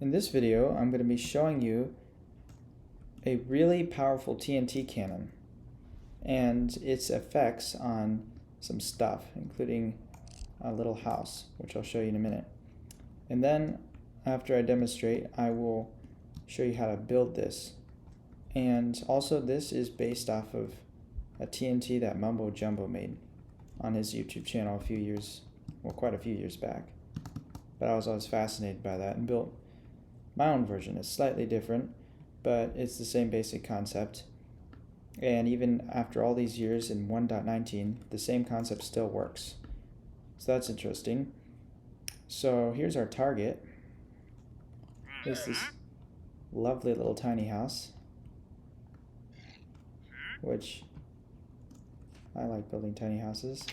In this video, I'm going to be showing you a really powerful TNT cannon and its effects on some stuff, including a little house, which I'll show you in a minute. And then after I demonstrate, I will show you how to build this. And also this is based off of a TNT that Mumbo Jumbo made on his YouTube channel a few years, well, quite a few years back. But I was always fascinated by that and built my own version. It's slightly different, but it's the same basic concept. And even after all these years in 1.19, the same concept still works. So that's interesting. So here's our target. It's this lovely little tiny house, which I like building tiny houses.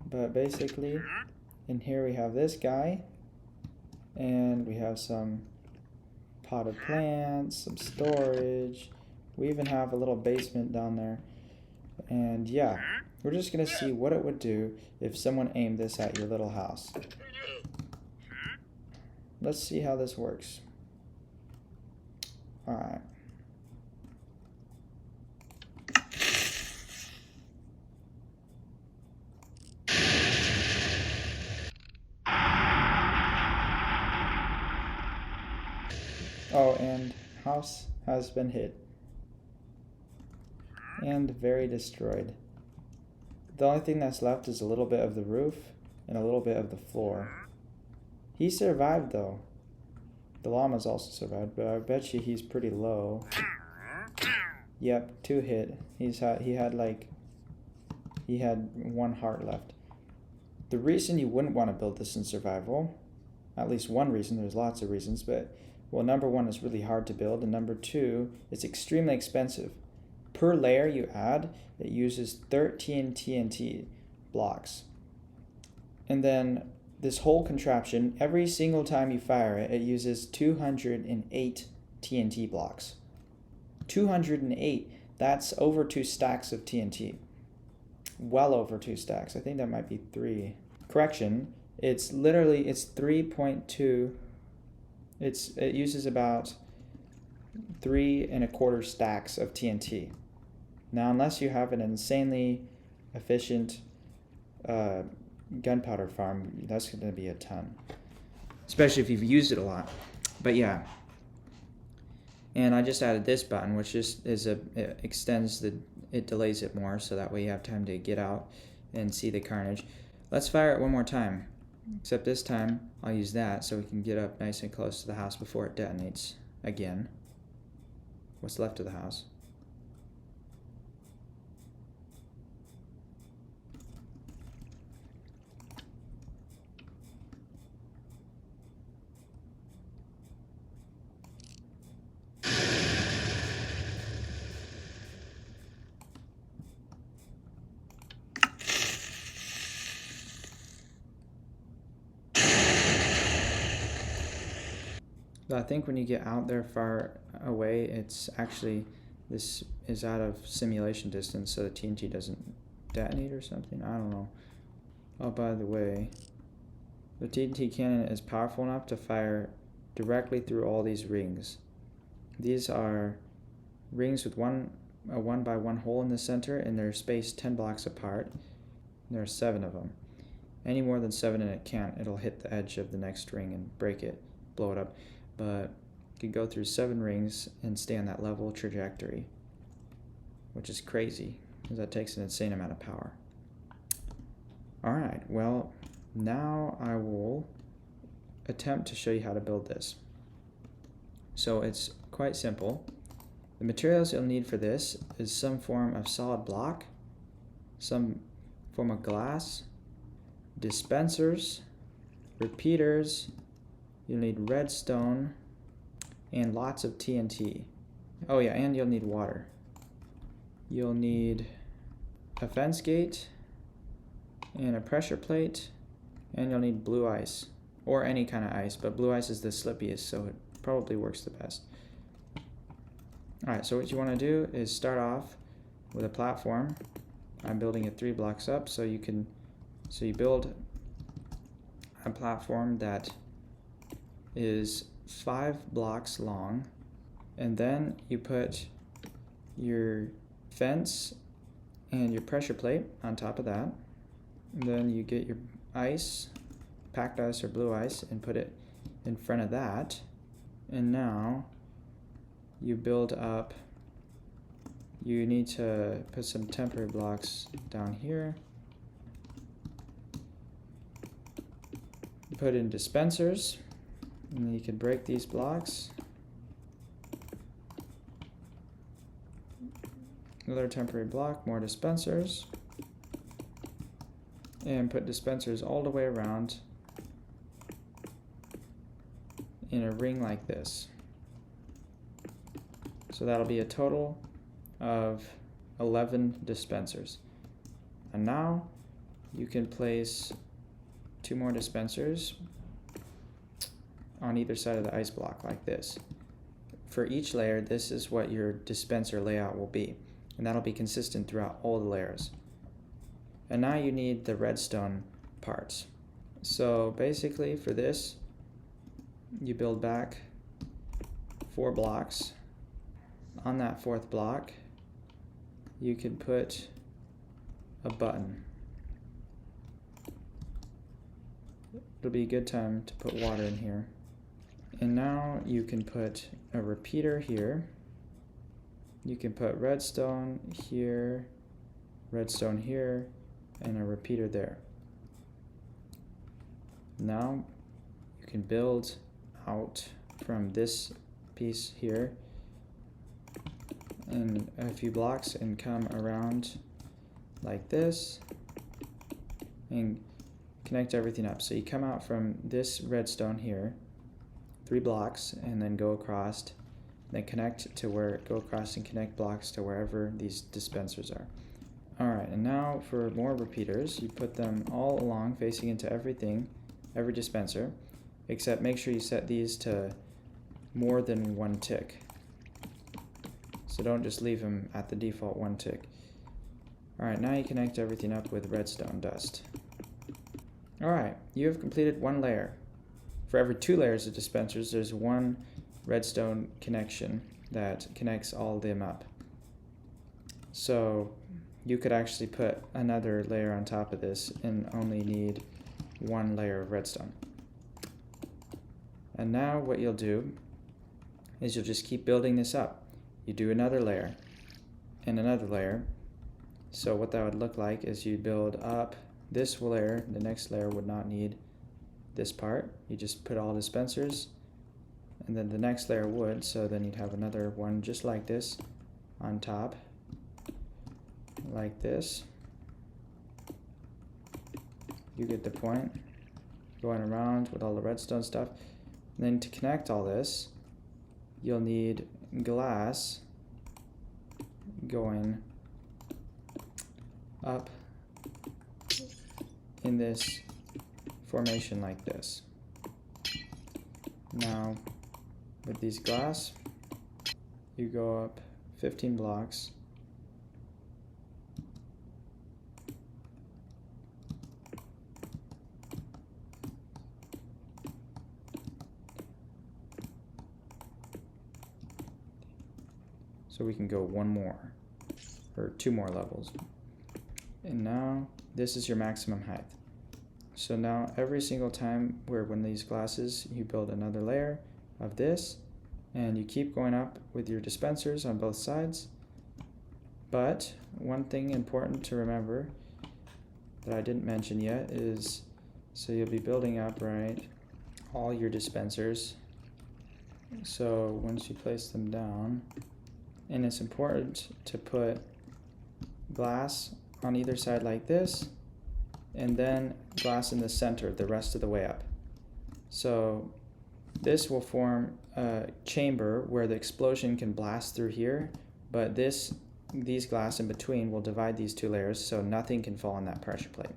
But basically, in here we have this guy, and we have some potted plants, some storage. We even have a little basement down there. And yeah, we're just gonna see what it would do if someone aimed this at your little house. Let's see how this works. Alright. Oh, and house has been hit. And very destroyed. The only thing that's left is a little bit of the roof and a little bit of the floor. He survived though. The llamas also survived, but I bet you he's pretty low. Yep, 2 hit. He had 1 heart left. The reason you wouldn't want to build this in survival, at least one reason, there's lots of reasons, but well, number 1 is really hard to build, and number 2, it's extremely expensive. Per layer you add, it uses 13 TNT blocks. And then this whole contraption, every single time you fire it, it uses 208 TNT blocks. 208, that's over 2 stacks of TNT. Well over 2 stacks. I think that might be 3. Correction, it's 3.2. It uses about 3 1/4 stacks of TNT. Now, unless you have an insanely efficient gunpowder farm, that's going to be a ton, especially if you've used it a lot. But yeah, and I just added this button, which it delays it more, so that way you have time to get out and see the carnage. Let's fire it one more time, except this time I'll use that so we can get up nice and close to the house before it detonates again. What's left of the house. I think when you get out there far away, it's actually, this is out of simulation distance, so the TNT doesn't detonate or something. I don't know. Oh, by the way, the TNT cannon is powerful enough to fire directly through all these rings. These are rings with a 1x1 hole in the center, and they're spaced 10 blocks apart. There are 7 of them. Any more than 7 and it can't. It'll hit the edge of the next ring and break it, blow it up. But you can go through 7 rings and stay on that level trajectory, which is crazy because that takes an insane amount of power. Alright, well, now I will attempt to show you how to build this. So it's quite simple. The materials you'll need for this is some form of solid block, some form of glass, dispensers, repeaters. You'll need redstone and lots of TNT. Oh yeah, and you'll need water. You'll need a fence gate and a pressure plate, and you'll need blue ice, or any kind of ice, but blue ice is the slippiest, so it probably works the best. Alright, so what you want to do is start off with a platform. I'm building it 3 blocks up, so you build a platform that is 5 blocks long, and then you put your fence and your pressure plate on top of that. And then you get your ice, packed ice or blue ice, and put it in front of that. And now you build up, you need to put some temporary blocks down here. Put in dispensers, and then you can break these blocks. Another temporary block, more dispensers, and put dispensers all the way around in a ring like this. So that'll be a total of 11 dispensers. And now you can place 2 more dispensers on either side of the ice block like this. For each layer, this is what your dispenser layout will be, and that'll be consistent throughout all the layers. And now you need the redstone parts. So basically for this, you build back 4 blocks. On that 4th block, you can put a button. It'll be a good time to put water in here. And now you can put a repeater here. You can put redstone here, and a repeater there. Now you can build out from this piece here in a few blocks and come around like this and connect everything up. So you come out from this redstone here, 3 blocks, and then go across, then connect to where, go across and connect blocks to wherever these dispensers are. Alright, and now for more repeaters, you put them all along facing into everything, every dispenser, except make sure you set these to more than 1 tick. So don't just leave them at the default 1 tick. Alright, now you connect everything up with redstone dust. Alright, you have completed 1 layer. For every 2 layers of dispensers, there's 1 redstone connection that connects all of them up. So you could actually put another layer on top of this and only need 1 layer of redstone. And now what you'll do is you'll just keep building this up. You do another layer and another layer. So what that would look like is you build up this layer. The next layer would not need this part. You just put all dispensers, and then the next layer would, so then you'd have another one just like this on top, like this. You get the point. Going around with all the redstone stuff. And then to connect all this, you'll need glass going up in this formation like this. Now with these glass, you go up 15 blocks so we can go 1 more or 2 more levels. And now this is your maximum height. So now every single time where when these glasses, you build another layer of this, and you keep going up with your dispensers on both sides. But one thing important to remember that I didn't mention yet is, so you'll be building up, right, all your dispensers. So once you place them down, and it's important to put glass on either side like this, and then glass in the center the rest of the way up. So this will form a chamber where the explosion can blast through here, but these glass in between will divide these 2 layers so nothing can fall on that pressure plate.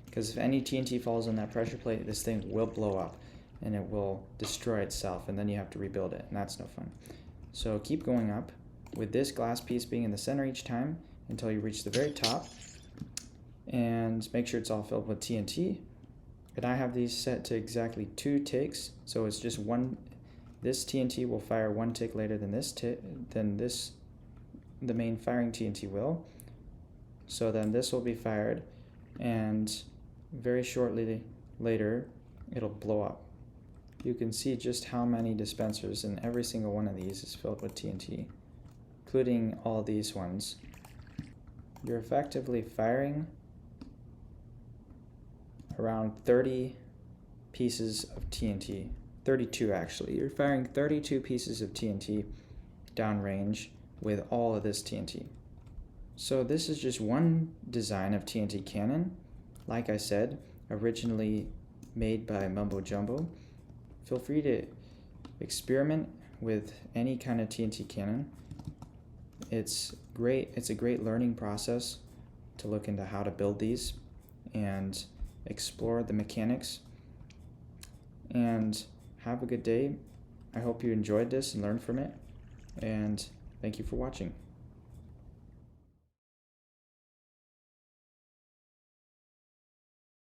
Because if any TNT falls on that pressure plate, this thing will blow up and it will destroy itself, and then you have to rebuild it, and that's no fun. So keep going up with this glass piece being in the center each time until you reach the very top, and make sure it's all filled with TNT. And I have these set to exactly 2 ticks, so it's just 1 This TNT will fire 1 tick later than the main firing TNT will. So then this will be fired, and very shortly later it'll blow up. You can see just how many dispensers, and every single one of these is filled with TNT, including all these ones. You're effectively firing around 30 pieces of TNT. 32 actually. You're firing 32 pieces of TNT downrange with all of this TNT. So this is just one design of TNT cannon. Like I said, originally made by Mumbo Jumbo. Feel free to experiment with any kind of TNT cannon. It's great. It's a great learning process to look into how to build these and explore the mechanics. And have a good day. I hope you enjoyed this and learned from it. And thank you for watching.